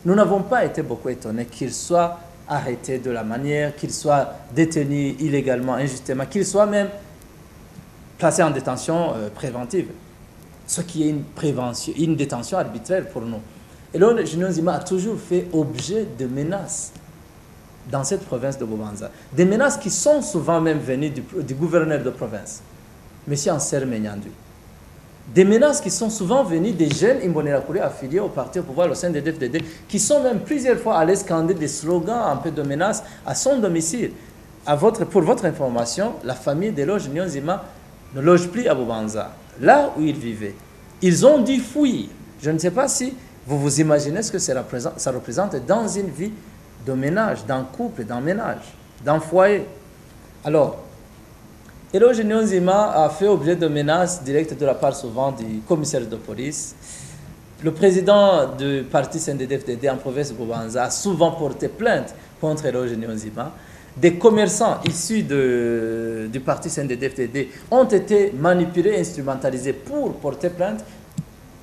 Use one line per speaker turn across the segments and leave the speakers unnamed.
Nous n'avons pas été beaucoup étonnés qu'il soit arrêté de la manière, qu'il soit détenu illégalement, injustement, qu'il soit même placé en détention préventive. Ce qui est une détention arbitraire pour nous. Et là, Junior Nzima a toujours fait objet de menaces dans cette province de Bubanza. Des menaces qui sont souvent même venues du gouverneur de province, M. Anser Menyandu. Des menaces qui sont souvent venues des jeunes Imbonerakure affiliés au parti au pouvoir au sein des DFDD, qui sont même plusieurs fois allés scander des slogans un peu de menaces à son domicile. Pour votre information, la famille d'Elo Junior Nzima ne loge plus à Bubanza, là où ils vivaient. Ils ont dû fuir. Je ne sais pas si vous vous imaginez ce que ça représente dans une vie de ménage, d'un couple, d'un ménage, d'un foyer. Alors, Elo Junior Nzima a fait objet de menaces directes de la part souvent du commissaire de police. Le président du parti CNDD-FDD en province de Bubanza a souvent porté plainte contre Elo Junior Nzima. Des commerçants issus du parti CNDD-FDD ont été manipulés, instrumentalisés pour porter plainte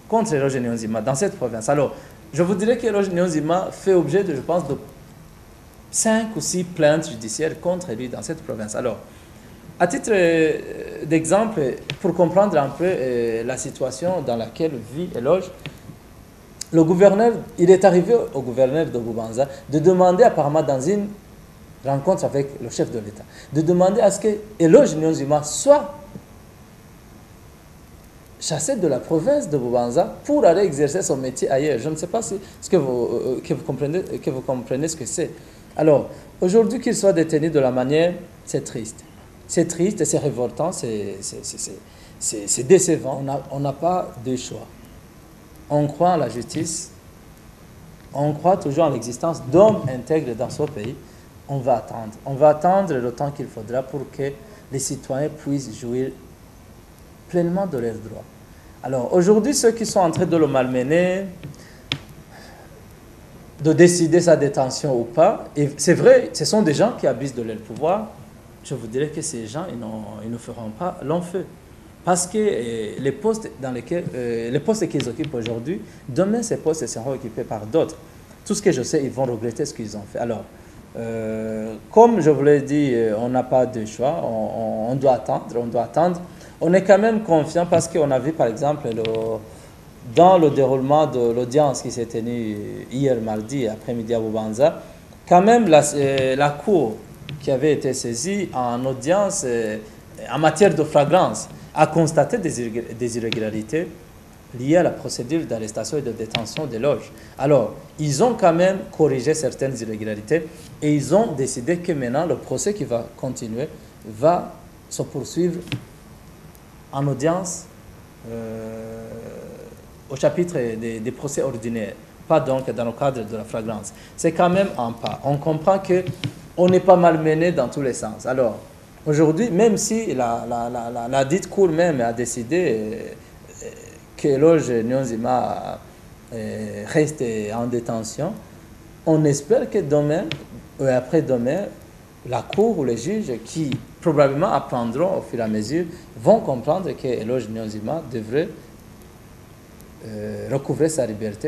contre Elo Junior Nzima dans cette province. Alors, je vous dirais que Elo Junior Nzima fait objet, je pense, de 5 ou 6 plaintes judiciaires contre lui dans cette province. Alors, à titre d'exemple, pour comprendre un peu la situation dans laquelle vit Elo, le gouverneur, il est arrivé au gouverneur de Bubanza de demander apparemment dans une rencontre avec le chef de l'État, de demander à ce que Elo Junior Nzima soit chassé de la province de Bubanza pour aller exercer son métier ailleurs. Je ne sais pas si vous comprenez ce que c'est. Alors, aujourd'hui qu'il soit détenu de la manière, c'est triste. C'est triste et c'est révoltant, c'est décevant. On n'a pas de choix. On croit en la justice, on croit toujours en l'existence d'hommes intègres dans ce pays. On va attendre. On va attendre le temps qu'il faudra pour que les citoyens puissent jouir pleinement de leurs droits. Alors, aujourd'hui, ceux qui sont en train de le malmener, de décider sa détention ou pas, et c'est vrai, ce sont des gens qui abusent de leur pouvoir, je vous dirais que ces gens, ils ne feront pas long feu. Parce que les postes qu'ils occupent aujourd'hui, demain, ces postes seront occupés par d'autres. Tout ce que je sais, ils vont regretter ce qu'ils ont fait. Alors, comme je vous l'ai dit, on n'a pas de choix, on doit attendre. On est quand même confiant parce qu'on a vu, par exemple, dans le déroulement de l'audience qui s'est tenue hier mardi après-midi à Bubanza, quand même la Cour qui avait été saisie en audience en matière de flagrance a constaté des irrégularités liées à la procédure d'arrestation et de détention des loges. Alors, ils ont quand même corrigé certaines irrégularités et ils ont décidé que maintenant, le procès qui va continuer va se poursuivre en audience au chapitre des procès ordinaires, pas donc dans le cadre de la flagrance. C'est quand même un pas. On comprend qu'on n'est pas malmené dans tous les sens. Alors, aujourd'hui, même si la dite cour même a décidé que Elo Junior Nzima reste en détention, on espère que demain, ou après-demain, la cour ou les juges qui probablement apprendront au fur et à mesure vont comprendre que Elo Junior Nzima devrait recouvrer sa liberté.